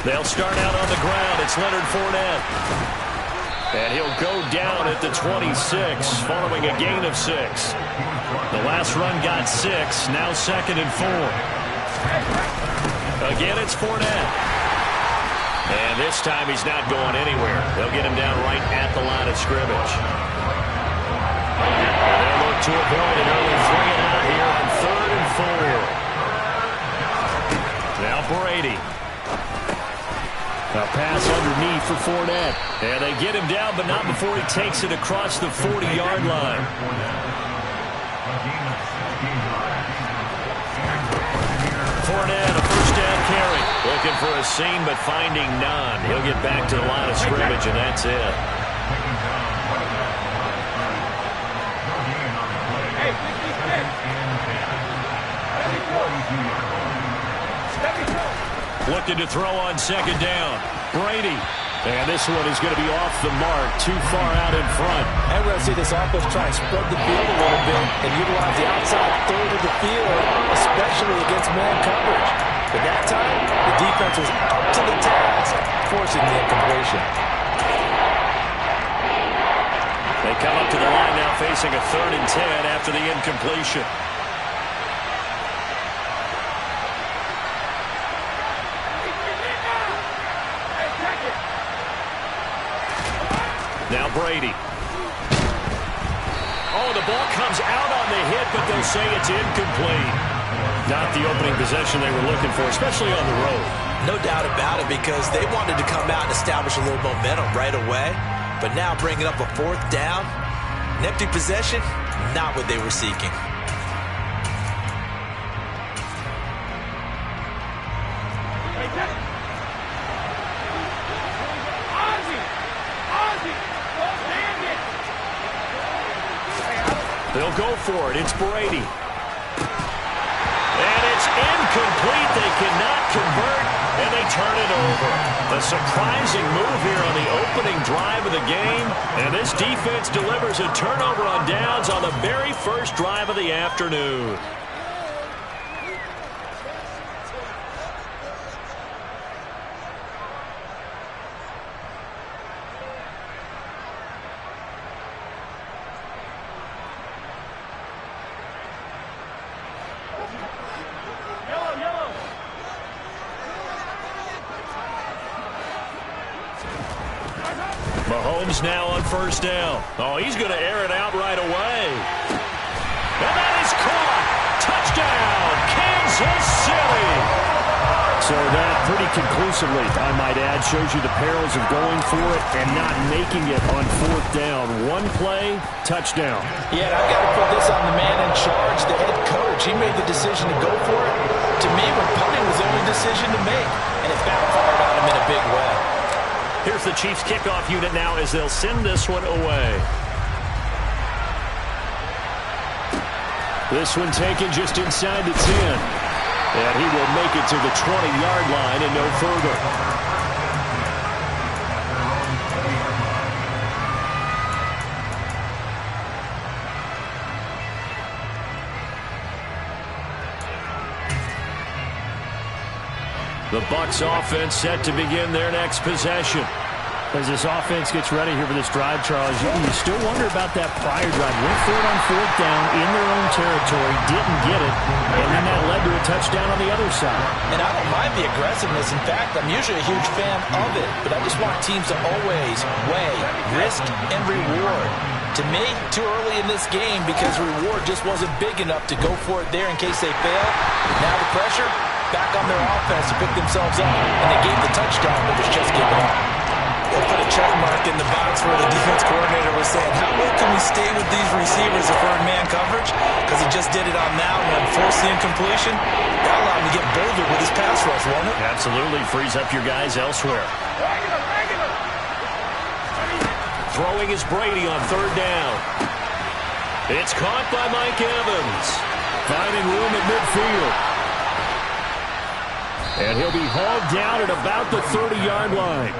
They'll start out on the ground. It's Leonard Fournette. And he'll go down at the 26 following a gain of 6. The last run got 6. Now 2nd and 4. Again, it's Fournette. And this time he's not going anywhere. They'll get him down right at the line of scrimmage. And they'll look to avoid an early 3-and-out here on 3rd and 4. Now Brady. A pass underneath for Fournette. And they get him down, but not before he takes it across the 40-yard line. Fournette, a first down carry. Looking for a seam, but finding none. He'll get back to the line of scrimmage, and that's it. Looking to throw on 2nd down. Brady. And this one is going to be off the mark, too far out in front. And we're going to see this offense try and spread the field a little bit and utilize the outside third of the field, especially against man coverage. But that time, the defense was up to the task, forcing the incompletion. They come up to the line now facing a 3rd and 10 after the incompletion. Now Brady. Oh, the ball comes out on the hit, but they'll say it's incomplete. Not the opening possession they were looking for, especially on the road. No doubt about it, because they wanted to come out and establish a little momentum right away. But now bringing up a 4th down, an empty possession, not what they were seeking. They'll go for it. It's Brady. And it's incomplete. They cannot convert, and they turn it over. A surprising move here on the opening drive of the game. And this defense delivers a turnover on downs on the very first drive of the afternoon. Mahomes now on 1st down. Oh, he's going to air it out right away. And that is caught. Touchdown, Kansas City. So that pretty conclusively, I might add, shows you the perils of going for it and not making it on 4th down. One play, touchdown. Yeah, and I've got to put this on the man in charge, the head coach. He made the decision to go for it. To me, when punting was the only decision to make, and it backfired on him in a big way. Here's the Chiefs kickoff unit now as they'll send this one away. This one taken just inside the 10. And he will make it to the 20-yard line and no further. The Bucs offense set to begin their next possession. As this offense gets ready here for this drive, Charles, you still wonder about that prior drive. Went for it on 4th down in their own territory, didn't get it, and then that led to a touchdown on the other side. And I don't mind the aggressiveness. In fact, I'm usually a huge fan of it, but I just want teams to always weigh risk and reward. To me, too early in this game because reward just wasn't big enough to go for it there in case they fail. Now the pressure back on their offense to pick themselves up, and they gave the touchdown, but was just given up. They'll put a check mark in the box where the defense coordinator was saying, how well can we stay with these receivers if we're in man coverage? Because he just did it on that one, forced the incompletion. That allowed him to get bolder with his pass rush, won't it? Absolutely, frees up your guys elsewhere. Throwing is Brady on 3rd down. It's caught by Mike Evans. Finding room at midfield. And he'll be hauled down at about the 30-yard line.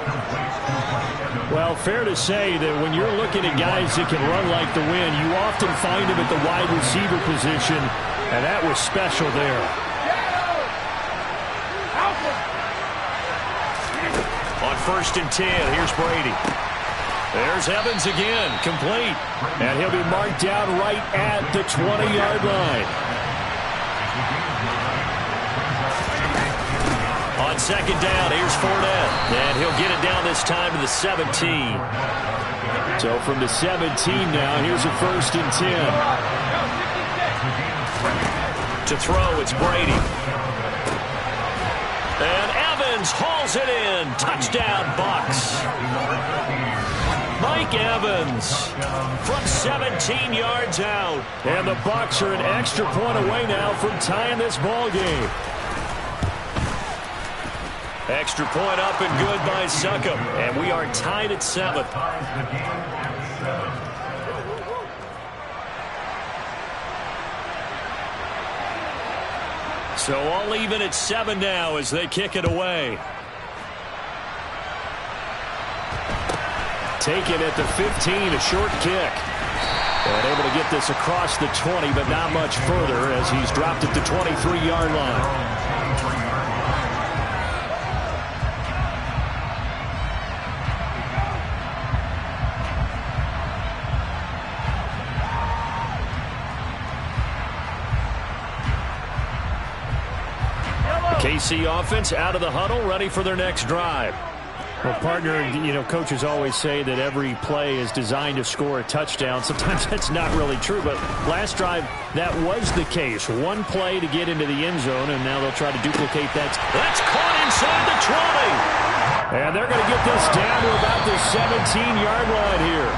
Well, fair to say that when you're looking at guys that can run like the wind, you often find them at the wide receiver position, and that was special there. first and 10. Here's Brady. There's Evans again, complete. And he'll be marked down right at the 20-yard line. On second down, here's Fournette. And he'll get it down this time to the 17. So from the 17 now, here's a first and 10. To throw, it's Brady. And Evans hauls it in. Touchdown, Bucs. Mike Evans from 17 yards out. And the Bucs are an extra point away now from tying this ball game. Extra point up and good by Succop. And we are tied at 7. So all even at 7 now as they kick it away. Taken at the 15, a short kick. And able to get this across the 20, but not much further as he's dropped at the 23-yard line. KC offense out of the huddle, ready for their next drive. Well, partner, coaches always say that every play is designed to score a touchdown. Sometimes that's not really true, but last drive, that was the case. One play to get into the end zone, and now they'll try to duplicate that. That's caught inside the 20. And they're going to get this down to about the 17-yard line here.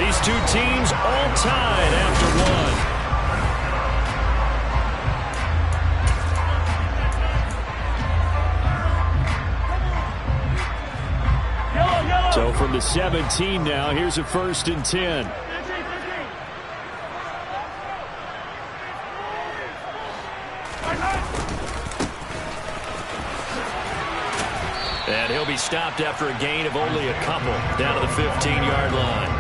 These two teams all tied after one. So from the 17 now, here's a first and 10. And he'll be stopped after a gain of only a couple down to the 15-yard line.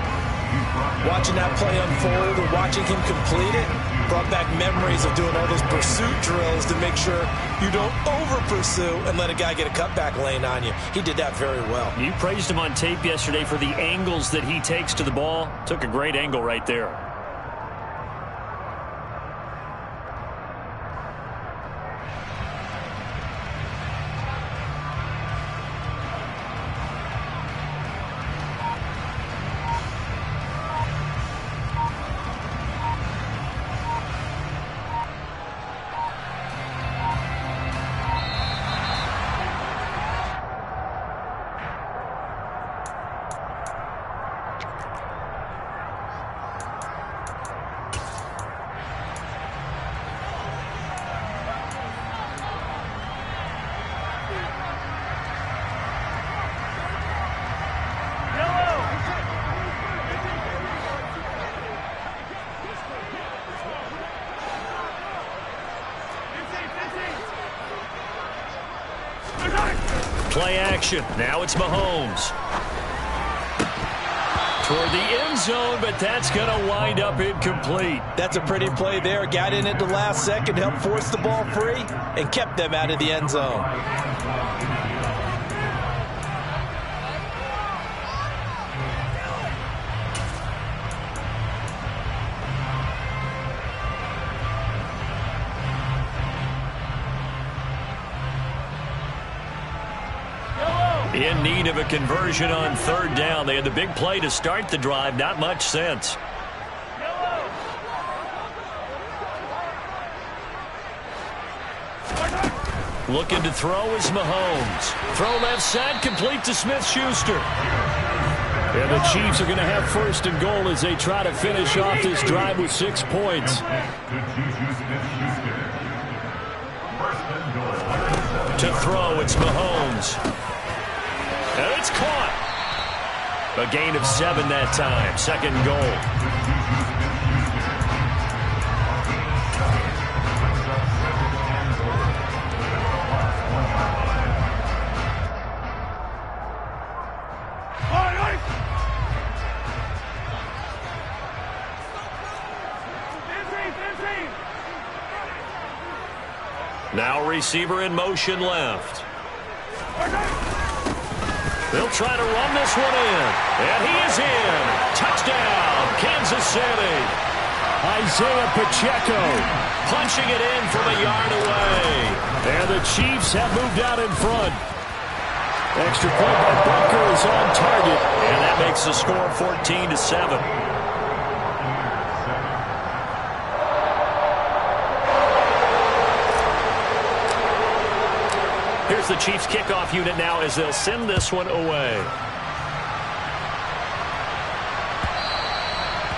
Watching that play unfold and watching him complete it brought back memories of doing all those pursuit drills to make sure you don't over-pursue and let a guy get a cutback lane on you. He did that very well. You praised him on tape yesterday for the angles that he takes to the ball. Took a great angle right there. Play action. Now it's Mahomes. Toward the end zone, but that's going to wind up incomplete. That's a pretty play there. Got in at the last second, helped force the ball free, and kept them out of the end zone. In need of a conversion on third down. They had the big play to start the drive. Not much sense. Looking to throw is Mahomes. Throw left side, complete to Smith-Schuster. And the Chiefs are going to have first and goal as they try to finish off this drive with 6 points. To throw, it's Mahomes. And it's caught. A gain of 7 that time. Second goal. Now receiver in motion left. They'll try to run this one in. And he is in. Touchdown, Kansas City. Isaiah Pacheco Punching it in from a yard away. And the Chiefs have moved out in front. Extra point by Butker is on target. And that makes the score 14-7. Here's the Chiefs kickoff unit now as they'll send this one away.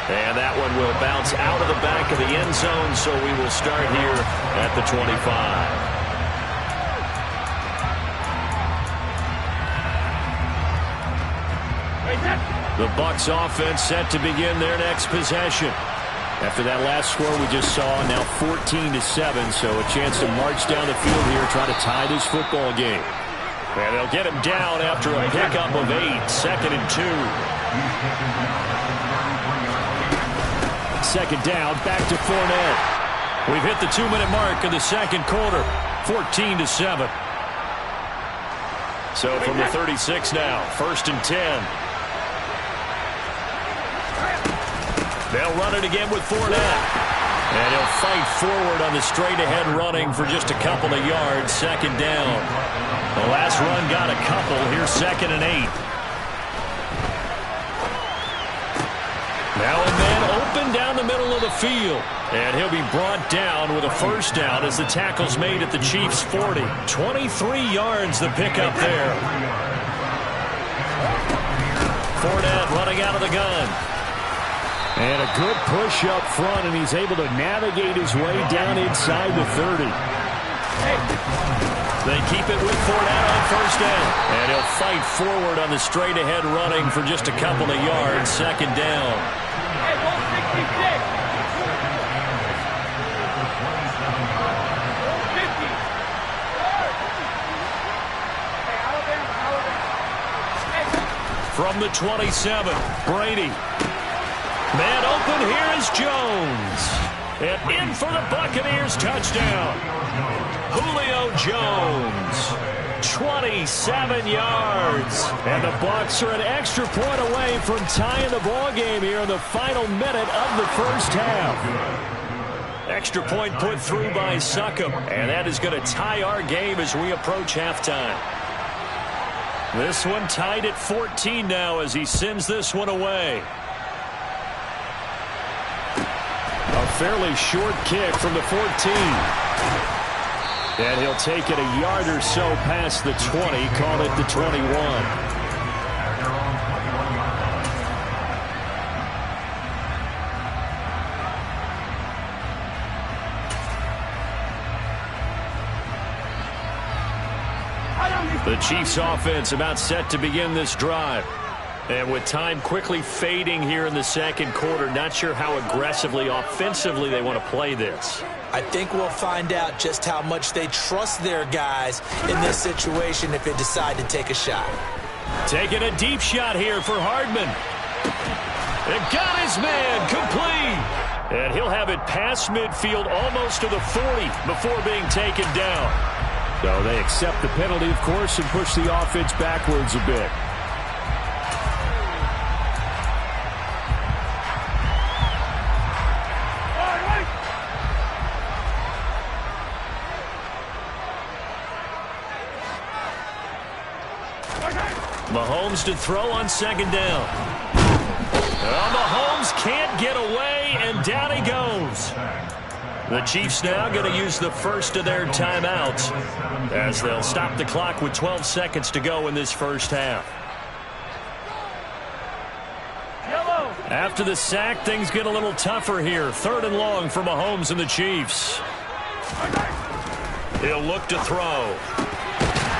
And that one will bounce out of the back of the end zone, so we will start here at the 25. The Bucs offense set to begin their next possession. After that last score we just saw, now 14-7, so a chance to march down the field here, try to tie this football game. And they'll get him down after a pickup of 8, 2nd and 2. Second down, back to Fournette. We've hit the 2-minute mark in the second quarter, 14-7. So from the 36 now, 1st and 10. They'll run it again with Fournette. And he'll fight forward on the straight-ahead running for just a couple of yards, 2nd down. The last run got a couple. Here's 2nd and 8. Now a man open down the middle of the field. And he'll be brought down with a 1st down as the tackle's made at the Chiefs' 40. 23 yards the pickup there. Fournette running out of the gun. And a good push up front, and he's able to navigate his way down inside the 30. They keep it with Fournette on 1st down. And he'll fight forward on the straight-ahead running for just a couple of yards, 2nd down. From the 27, Brady. Man open, here is Jones. And in for the Buccaneers, touchdown. Julio Jones, 27 yards. And the Bucs are an extra point away from tying the ball game here in the final minute of the first half. Extra point put through by Succop. And that is going to tie our game as we approach halftime. This one tied at 14 now as he sends this one away. A fairly short kick from the 14. And he'll take it a yard or so past the 20, call it the 21. The Chiefs offense about set to begin this drive. And with time quickly fading here in the second quarter, not sure how aggressively, offensively they want to play this. I think we'll find out just how much they trust their guys in this situation if they decide to take a shot. Taking a deep shot here for Hardman. And got his man complete. And he'll have it past midfield almost to the 40 before being taken down. So they accept the penalty, of course, and push the offense backwards a bit. Mahomes to throw on 2nd down. Well, Mahomes can't get away, and down he goes. The Chiefs now going to use the first of their timeouts as they'll stop the clock with 12 seconds to go in this first half. After the sack, things get a little tougher here. 3rd and long for Mahomes and the Chiefs. He'll look to throw.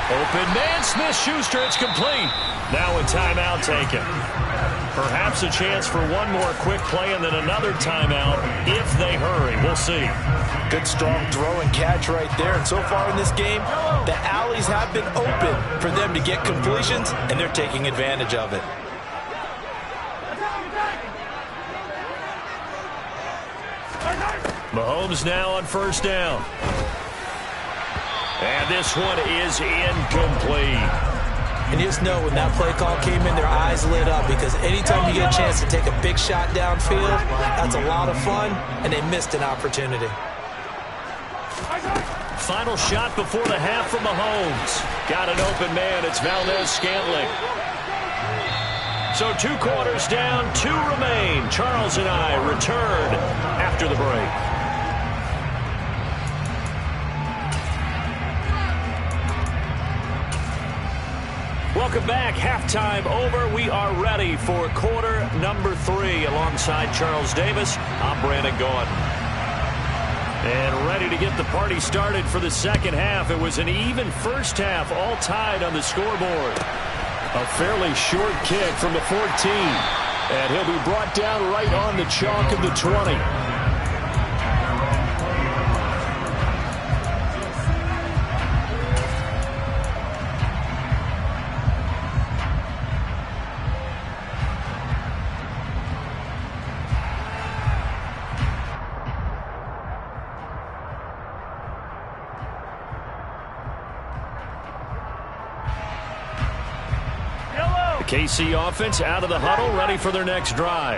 Open man, Smith-Schuster, it's complete. Now a timeout taken. Perhaps a chance for one more quick play and then another timeout if they hurry. We'll see. Good strong throw and catch right there. And so far in this game, the alleys have been open for them to get completions, and they're taking advantage of it. Mahomes now on 1st down. And this one is incomplete. And you just know when that play call came in, their eyes lit up, because anytime you get a chance to take a big shot downfield, that's a lot of fun, and they missed an opportunity. Final shot before the half from Mahomes. Got an open man. It's Valdez-Scantling. So 2 quarters down, 2 remain. Charles and I return after the break. Welcome back. Halftime over. We are ready for quarter number 3. Alongside Charles Davis, I'm Brandon Gaudin. And ready to get the party started for the second half. It was an even first half, all tied on the scoreboard. A fairly short kick from the 14. And he'll be brought down right on the chalk of the 20. KC offense out of the huddle, ready for their next drive.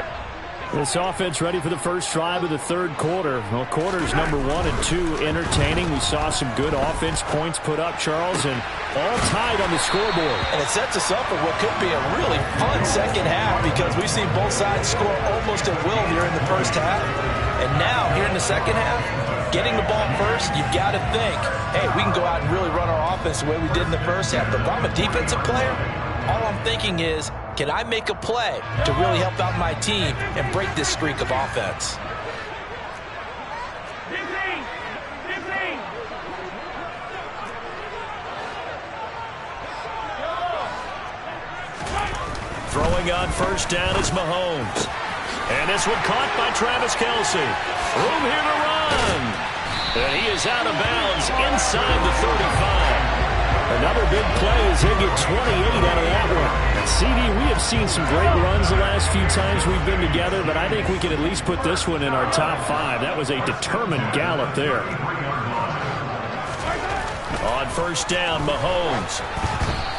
This offense ready for the first drive of the third quarter. Well, quarters number 1 and 2 entertaining. We saw some good offense points put up, Charles, and all tied on the scoreboard. And it sets us up for what could be a really fun second half, because we've seen both sides score almost at will here in the first half. And now, here in the second half, getting the ball first, you've got to think, hey, we can go out and really run our offense the way we did in the first half. But if I'm a defensive player, all I'm thinking is, can I make a play to really help out my team and break this streak of offense? Throwing on first down is Mahomes. And this one caught by Travis Kelce. Room here to run. And he is out of bounds inside the 35. Another big play as he'll get 28 out of that one. And CD, we have seen some great runs the last few times we've been together, but I think we can at least put this one in our top 5. That was a determined gallop there. On first down, Mahomes.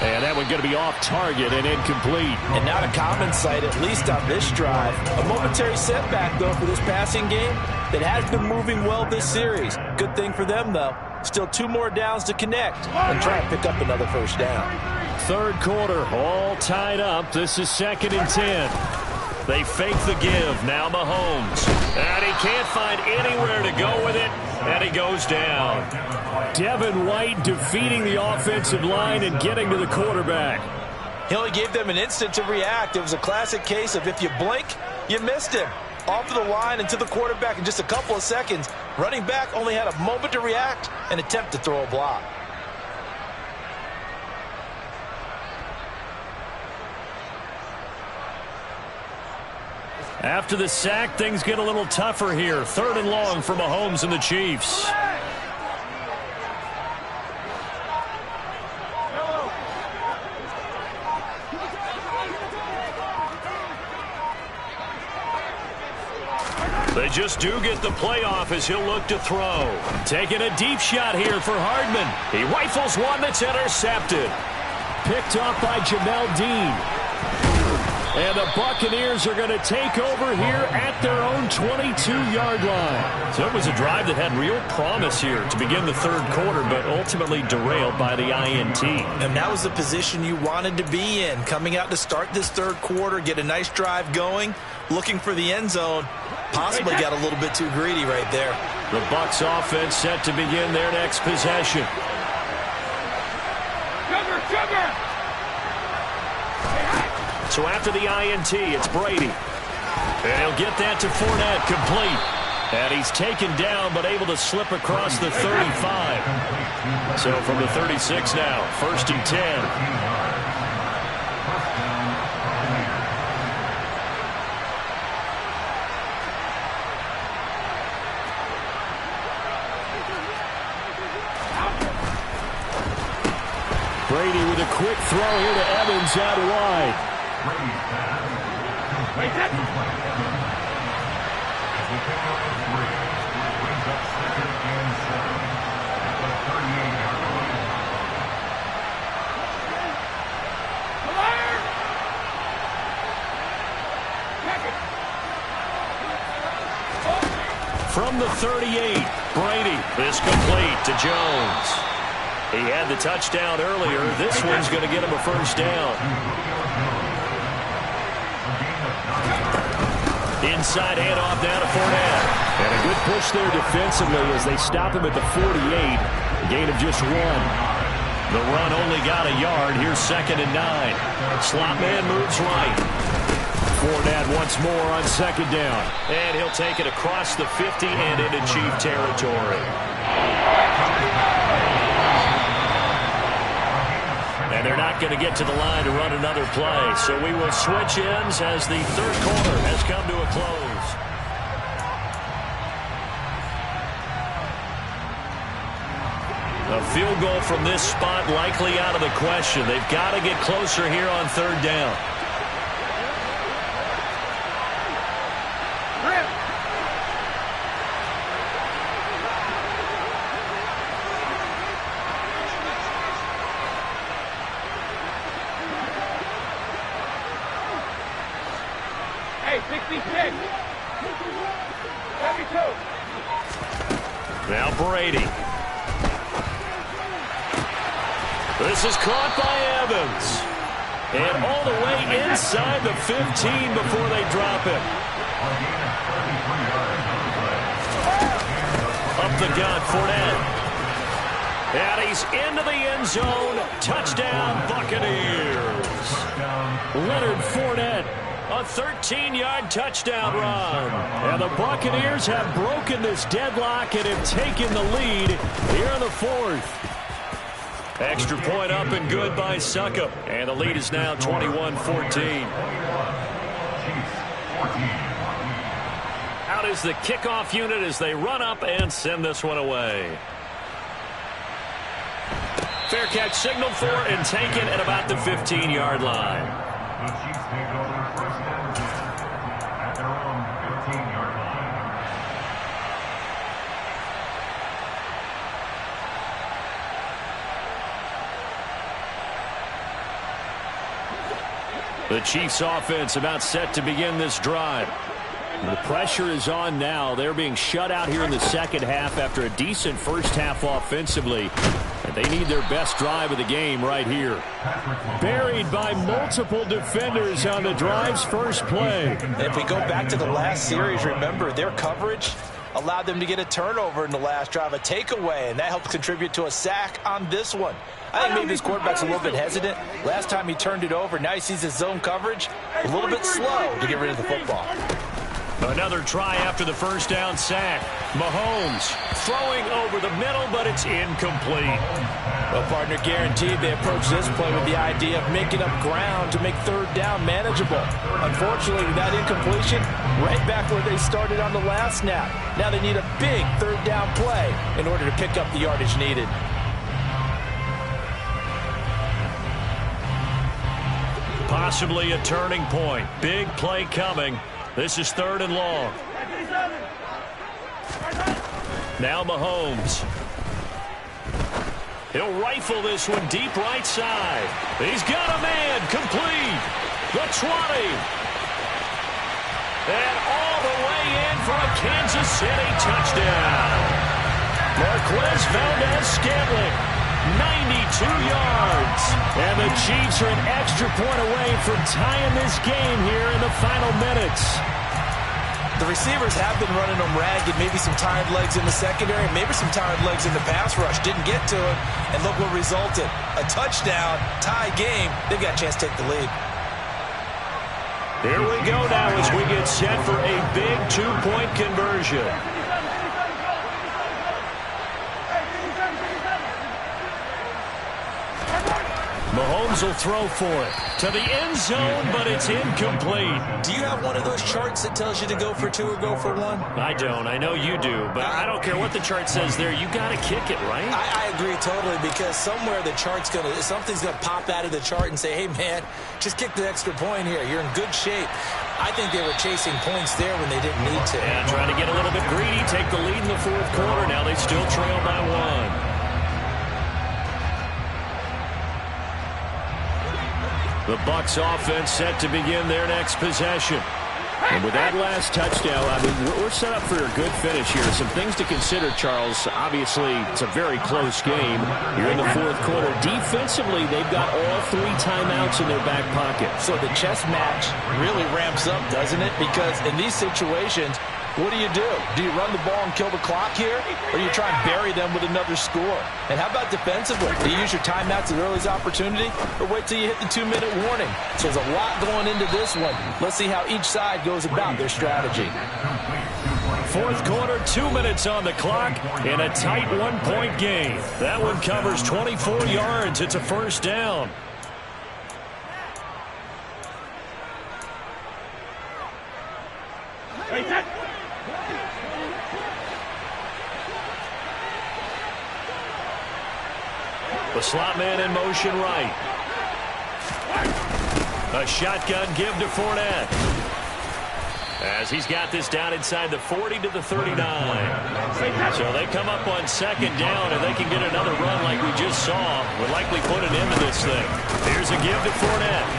And that one going to be off target and incomplete. And not a common sight, at least on this drive. A momentary setback, though, for this passing game that has been moving well this series. Good thing for them, though. Still 2 more downs to connect and try and pick up another first down. Third quarter, all tied up. This is 2nd and 10. They fake the give. Now Mahomes. And he can't find anywhere to go with it. And he goes down. Devin White defeating the offensive line and getting to the quarterback. He only gave them an instant to react. It was a classic case of if you blink, you missed him. Off of the line and to the quarterback in just a couple of seconds. Running back only had a moment to react and attempt to throw a block. After the sack, things get a little tougher here. 3rd and long for Mahomes and the Chiefs. They just do get the playoff as he'll look to throw. Taking a deep shot here for Hardman. He rifles one that's intercepted. Picked up by Jamel Dean. And the Buccaneers are going to take over here at their own 22-yard line. So it was a drive that had real promise here to begin the third quarter, but ultimately derailed by the INT. And that was the position you wanted to be in. Coming out to start this third quarter, get a nice drive going, looking for the end zone. Possibly got a little bit too greedy right there. The Bucs offense set to begin their next possession. So after the INT, it's Brady. And he'll get that to Fournette, complete. And he's taken down, but able to slip across the 35. So from the 36 now, 1st and 10. Brady with a quick throw here to Evans out wide. from the 38. Brady is complete to Jones. He had the touchdown earlier. This one's going to get him a first down. Inside handoff down to Fournette. And a good push there defensively as they stop him at the 48. A gain of just 1. The run only got a yard. Here's 2nd and 9. Slot man moves right. Fournette once more on 2nd down. And he'll take it across the 50 and into Chief territory. And they're not going to get to the line to run another play. So we will switch ends as the third quarter has come to a close. A field goal from this spot likely out of the question. They've got to get closer here on 3rd down. Now Brady. This is caught by Evans. And all the way inside the 15 before they drop him. Up the gut, Fournette. And he's into the end zone. Touchdown, Buccaneers. Leonard Fournette. A 13-yard touchdown run. And the Buccaneers have broken this deadlock and have taken the lead here in the 4th. Extra point up and good by Suckup. And the lead is now 21-14. Out is the kickoff unit as they run up and send this one away. Fair catch signaled for and taken at about the 15-yard line. The Chiefs offense about set to begin this drive. The pressure is on now. They're being shut out here in the second half after a decent first half offensively. And they need their best drive of the game right here. Buried by multiple defenders on the drive's first play. If we go back to the last series, remember their coverage allowed them to get a turnover in the last drive, a takeaway, and that helped contribute to a sack on this one. I think maybe his quarterback's a little bit hesitant. Last time he turned it over, now he sees his zone coverage a little bit slow to get rid of the football. Another try after the first down sack. Mahomes throwing over the middle, but it's incomplete. Well, partner, guaranteed they approach this play with the idea of making up ground to make 3rd down manageable. Unfortunately, with that incompletion, right back where they started on the last snap. Now they need a big 3rd down play in order to pick up the yardage needed. Possibly a turning point. Big play coming. This is 3rd and long. Now Mahomes. He'll rifle this one deep right side. He's got a man. Complete. The 20. And all the way in for a Kansas City touchdown. Marquez Valdez-Scantling. 92 yards. And the Chiefs are an extra point away from tying this game here in the final minutes. The receivers have been running them ragged. Maybe some tired legs in the secondary, maybe some tired legs in the pass rush. Didn't get to it, and look what resulted. A touchdown, tie game. They've got a chance to take the lead. Here we go now as we get set for a big 2-point conversion. Mahomes will throw for it to the end zone, but it's incomplete. Do you have one of those charts that tells you to go for 2 or go for 1? I don't. I know you do, but I don't care what the chart says there. You got to kick it, right? I agree totally, because somewhere the chart's something's gonna pop out of the chart and say, hey man, just kick the extra point here. You're in good shape. I think they were chasing points there when they didn't need to. Yeah, trying to get a little bit greedy, take the lead in the 4th quarter. Now they still trail by 1. The Bucs offense set to begin their next possession. And with that last touchdown, I mean, we're set up for a good finish here. Some things to consider, Charles. Obviously, it's a very close game. You're in the fourth quarter. Defensively, they've got all 3 timeouts in their back pocket. So the chess match really ramps up, doesn't it? Because in these situations, what do? Do you run the ball and kill the clock here? Or do you try and bury them with another score? And how about defensively? Do you use your timeouts at earliest opportunity? Or wait till you hit the 2-minute warning? So there's a lot going into this one. Let's see how each side goes about their strategy. Fourth quarter, 2 minutes on the clock in a tight 1-point game. That one covers 24 yards. It's a first down. The slot man in motion right. A shotgun give to Fournette. As he's got this down inside the 40 to the 39. So they come up on second down, and they can get another run like we just saw. Would likely put an end to this thing. Here's a give to Fournette.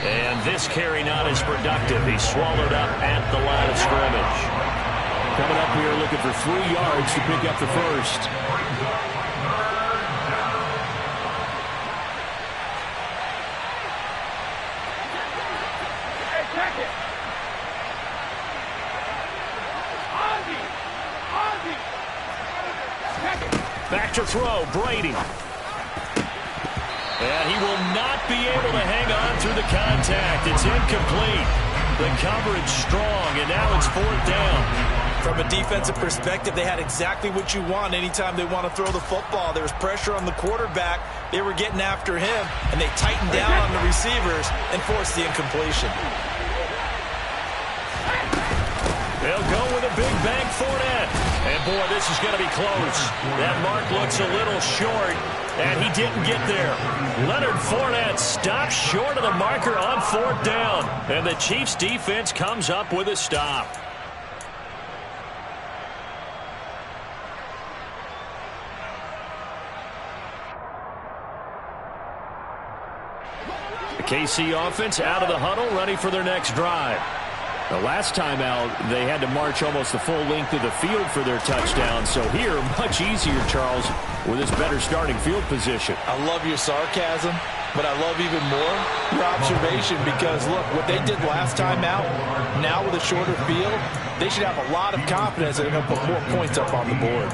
And this carry not as productive. He's swallowed up at the line of scrimmage. Coming up here looking for 3 yards to pick up the first. Back to throw, Brady. And he will not be able to hang on through the contact. It's incomplete. The coverage strong, and now it's 4th down. From a defensive perspective, they had exactly what you want anytime they want to throw the football. There was pressure on the quarterback. They were getting after him, and they tightened down on the receivers and forced the incompletion. They'll go with a big bang Fournette. And, boy, this is going to be close. That mark looks a little short, and he didn't get there. Leonard Fournette stops short of the marker on 4th down. And the Chiefs' defense comes up with a stop. The KC offense out of the huddle, ready for their next drive. The last time out, they had to march almost the full length of the field for their touchdown. So here, much easier, Charles, with this better starting field position. I love your sarcasm, but I love even more your observation because, look, what they did last time out, now with a shorter field, they should have a lot of confidence that they're going to put more points up on the board.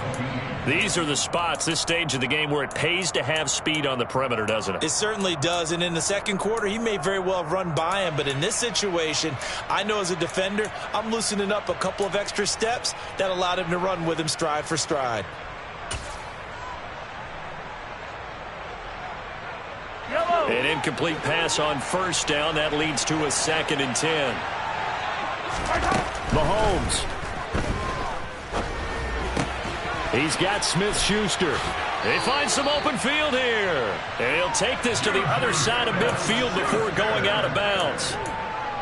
These are the spots, this stage of the game, where it pays to have speed on the perimeter, doesn't it? It certainly does, and in the second quarter, he may very well have run by him, but in this situation, I know as a defender, I'm loosening up a couple of extra steps that allowed him to run with him stride for stride. An incomplete pass on first down. That leads to a 2nd and 10. Mahomes. He's got Smith-Schuster. They find some open field here. And he'll take this to the other side of midfield before going out of bounds.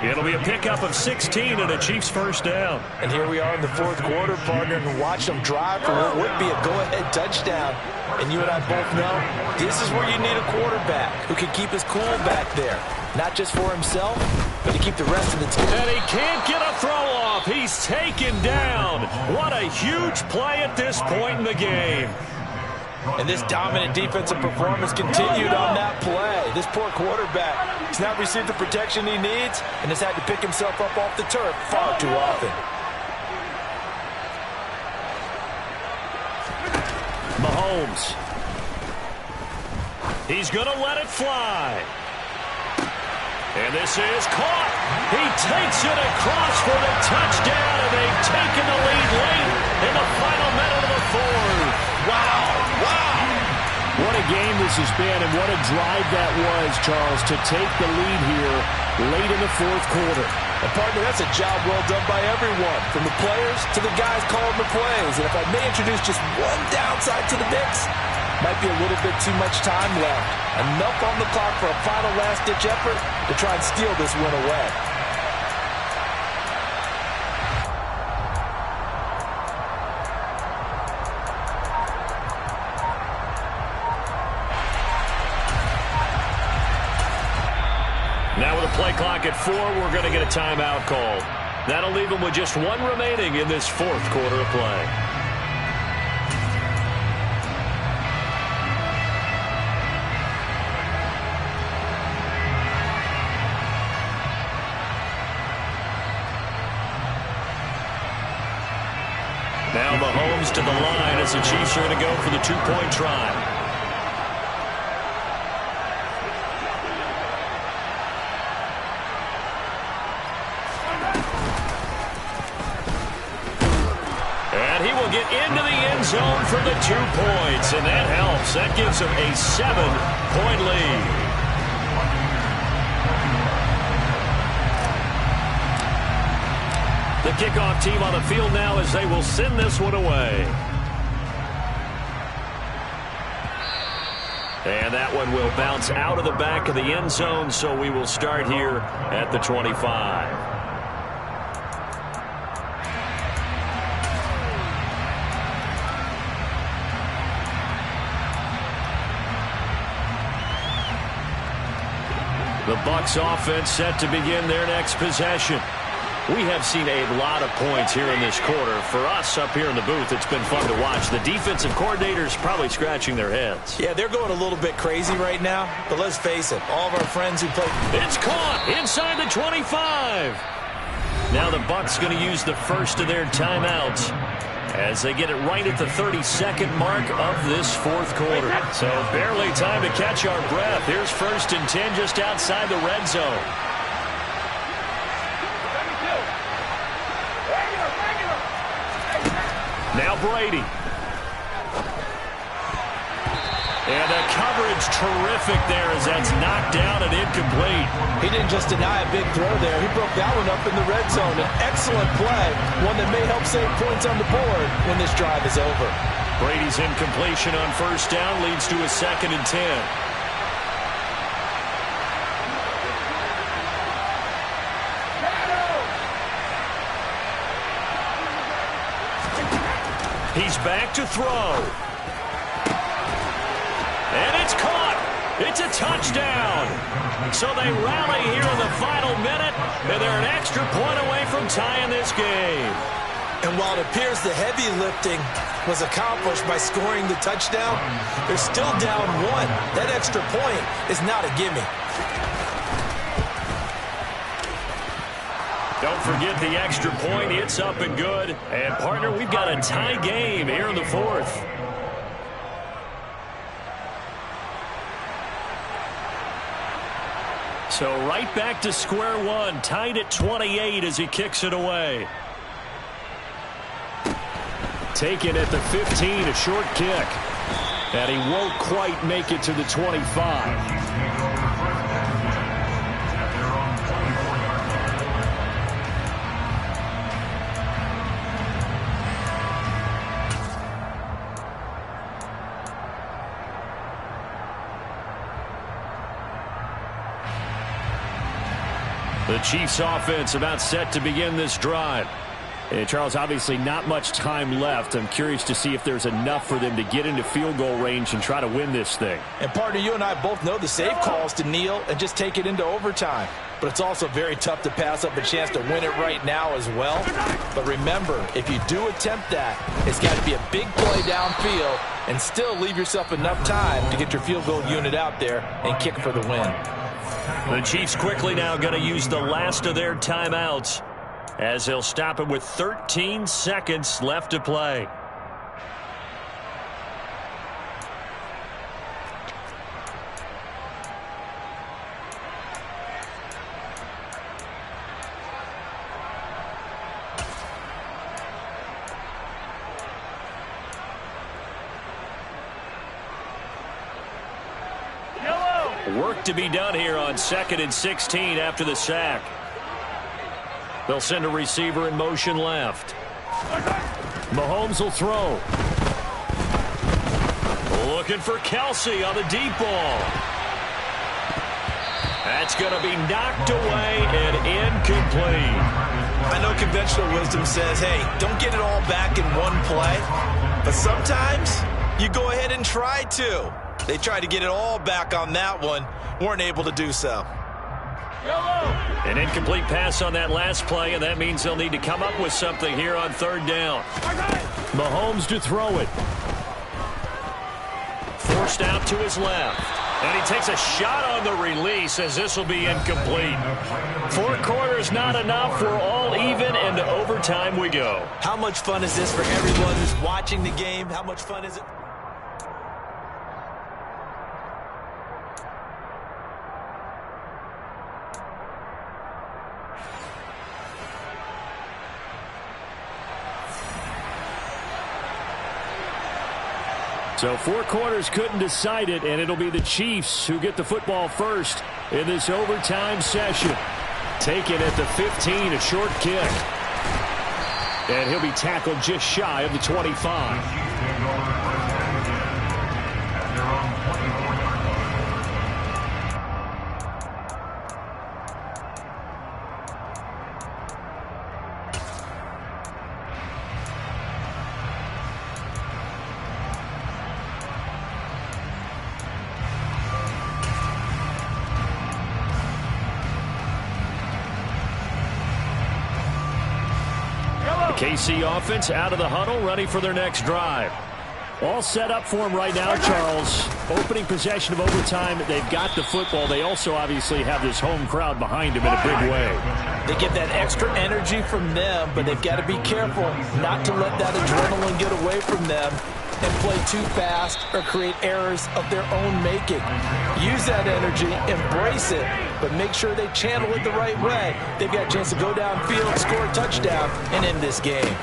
It'll be a pickup of 16 and a Chiefs first down. And here we are in the fourth quarter, partner, and watch them drive for what would be a go-ahead touchdown. And you and I both know this is where you need a quarterback who can keep his cool back there. Not just for himself, but to keep the rest of the team. And he can't get a throw off. He's taken down. What a huge play at this point in the game. And this dominant defensive performance continued on that play. This poor quarterback has not received the protection he needs and has had to pick himself up off the turf far too often. Mahomes. He's going to let it fly. And this is caught. He takes it across for the touchdown, and they've taken the lead late in the final minute of the fourth. Wow. What a game this has been, and what a drive that was, Charles, to take the lead here late in the fourth quarter. And, partner, that's a job well done by everyone, from the players to the guys calling the plays. And if I may introduce just one downside to the mix, might be a little bit too much time left. Enough on the clock for a final last-ditch effort to try and steal this win away. Now with a play clock at 4, we're going to get a timeout called. That'll leave them with just one remaining in this fourth quarter of play. Now Mahomes to the line as the Chiefs are going to go for the two-point try. And he will get into the end zone for the 2 points, and that helps. That gives him a 7-point lead. The kickoff team on the field now as they will send this one away. And that one will bounce out of the back of the end zone, so we will start here at the 25. The Bucs offense set to begin their next possession. We have seen a lot of points here in this quarter. For us up here in the booth, it's been fun to watch. The defensive coordinators probably scratching their heads. Yeah, they're going a little bit crazy right now. But let's face it, all of our friends who play... It's caught inside the 25. Now the Bucs going to use the first of their timeouts as they get it right at the 32nd mark of this fourth quarter. So barely time to catch our breath. Here's 1st and 10 just outside the red zone. Now Brady. And the coverage terrific there as that's knocked down and incomplete. He didn't just deny a big throw there. He broke that one up in the red zone. An excellent play, one that may help save points on the board when this drive is over. Brady's incompletion on 1st down leads to a 2nd and 10. He's back to throw. And it's caught. It's a touchdown. So they rally here in the final minute, and they're an extra point away from tying this game. And while it appears the heavy lifting was accomplished by scoring the touchdown, they're still down 1. That extra point is not a gimme. Don't forget the extra point. It's up and good. And, partner, we've got a tie game here in the fourth. So right back to square one. Tied at 28 as he kicks it away. Taken at the 15, a short kick. And he won't quite make it to the 25. The Chiefs offense about set to begin this drive. And Charles, obviously not much time left. I'm curious to see if there's enough for them to get into field goal range and try to win this thing. And partner, you and I both know the safe calls to kneel and just take it into overtime. But it's also very tough to pass up a chance to win it right now as well. But remember, if you do attempt that, it's got to be a big play downfield and still leave yourself enough time to get your field goal unit out there and kick for the win. The Chiefs quickly now going to use the last of their timeouts as they'll stop it with 13 seconds left to play. Work to be done here on 2nd and 16 after the sack. They'll send a receiver in motion left. Mahomes will throw. Looking for Kelsey on the deep ball. That's going to be knocked away and incomplete. I know conventional wisdom says, hey, don't get it all back in one play. But sometimes you go ahead and try to. They tried to get it all back on that one. Weren't able to do so. An incomplete pass on that last play, and that means they'll need to come up with something here on third down. Mahomes to throw it. Forced out to his left. And he takes a shot on the release as this will be incomplete. 4 quarters not enough. We're all even, and to overtime we go. How much fun is this for everyone who's watching the game? How much fun is it? So 4 quarters couldn't decide it, and it'll be the Chiefs who get the football first in this overtime session. Taken at the 15, a short kick. And he'll be tackled just shy of the 25. KC offense out of the huddle, ready for their next drive. All set up for them right now, Charles. Opening possession of overtime. They've got the football. They also obviously have this home crowd behind them in a big way. They get that extra energy from them, but they've got to be careful not to let that adrenaline get away from them and play too fast or create errors of their own making. Use that energy, embrace it, but make sure they channel it the right way. They've got a chance to go downfield, score a touchdown, and end this game.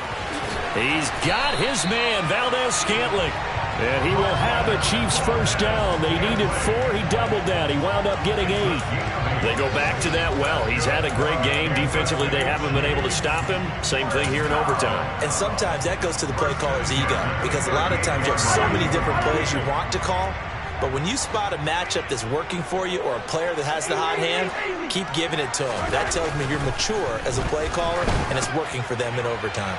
He's got his man, Valdez-Scantling. And he will have a Chiefs first down. They needed 4. He doubled that. He wound up getting 8. They go back to that well. He's had a great game. Defensively, they haven't been able to stop him. Same thing here in overtime. And sometimes that goes to the play caller's ego, because a lot of times you have so many different plays you want to call. But when you spot a matchup that's working for you or a player that has the hot hand, keep giving it to him. That tells me you're mature as a play caller, and it's working for them in overtime.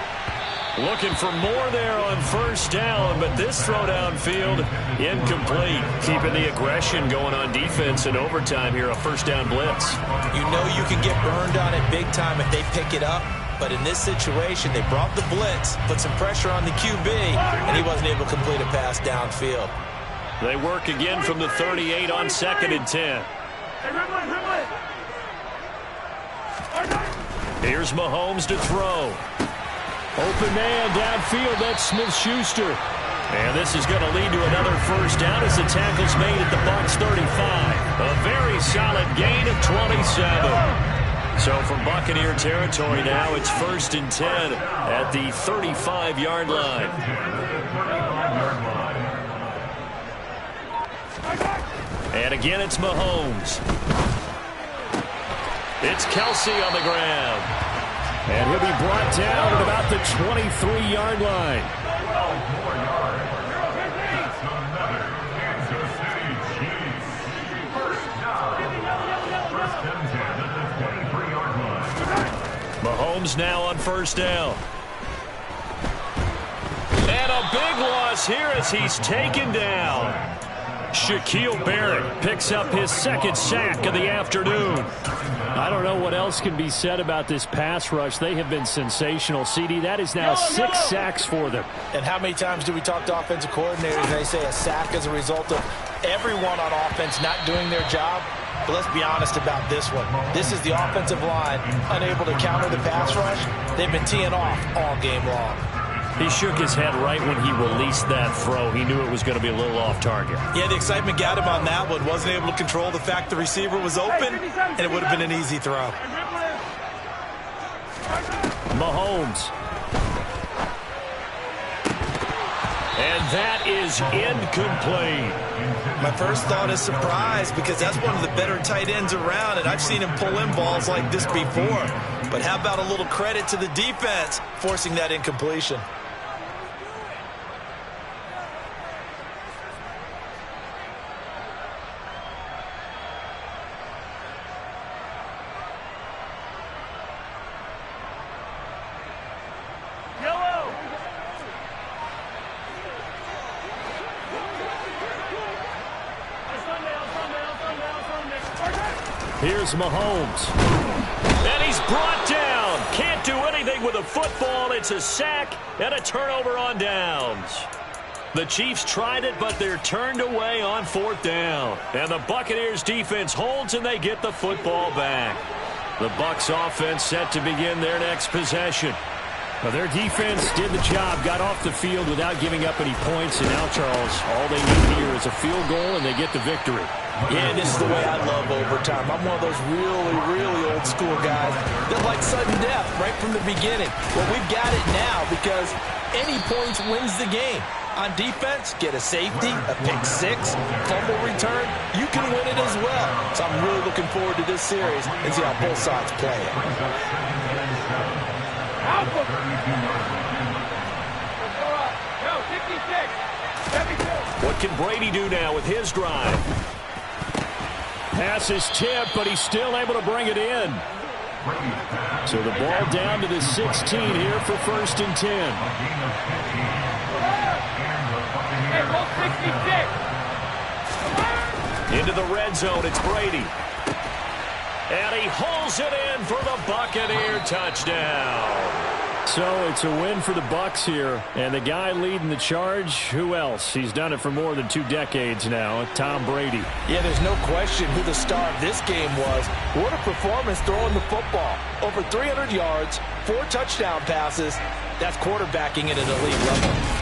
Looking for more there on first down, but this throw downfield incomplete. Keeping the aggression going on defense in overtime here, a first down blitz. You know you can get burned on it big time if they pick it up, but in this situation, they brought the blitz, put some pressure on the QB, and he wasn't able to complete a pass downfield. They work again from the 38 on 2nd and 10. Here's Mahomes to throw. Open man downfield, that's Smith-Schuster. And this is going to lead to another first down as the tackle's made at the Bucs 35. A very solid gain of 27. So from Buccaneer territory now, it's 1st and 10 at the 35-yard line. And again, it's Mahomes. It's Kelsey on the ground. And he'll be brought down at about the 23-yard line. Mahomes now on first down. And a big loss here as he's taken down. Shaquille Barrett picks up his 2nd sack of the afternoon. I don't know what else can be said about this pass rush. They have been sensational, CD. That is now 6 sacks for them. And how many times do we talk to offensive coordinators and they say a sack as a result of everyone on offense not doing their job? But let's be honest about this one. This is the offensive line unable to counter the pass rush. They've been teeing off all game long. He shook his head right when he released that throw. He knew it was going to be a little off target. Yeah, the excitement got him on that one. Wasn't able to control the fact the receiver was open, and it would have been an easy throw. Mahomes. And that is incomplete. My first thought is surprise, because that's one of the better tight ends around, and I've seen him pull in balls like this before. But how about a little credit to the defense forcing that incompletion? Here's Mahomes. And he's brought down. Can't do anything with a football. It's a sack and a turnover on downs. The Chiefs tried it, but they're turned away on 4th down. And the Buccaneers defense holds, and they get the football back. The Bucs offense set to begin their next possession. Well, their defense did the job, got off the field without giving up any points. And now, Charles, all they need here is a field goal, and they get the victory. Yeah, this is the way I love overtime. I'm one of those really, really old school guys that like sudden death right from the beginning. Well, we've got it now because any points wins the game. On defense, get a safety, a pick six, fumble return, you can win it as well. So I'm really looking forward to this series and see how both sides play it. What can Brady do now with his drive? Pass is tipped, but he's still able to bring it in. So the ball down to the 16 here for 1st and 10. Into the red zone, it's Brady. And he holds it in for the Buccaneer touchdown. So it's a win for the Bucs here. And the guy leading the charge, who else? He's done it for more than 2 decades now, Tom Brady. Yeah, there's no question who the star of this game was. What a performance throwing the football. Over 300 yards, 4 touchdown passes. That's quarterbacking at an elite level.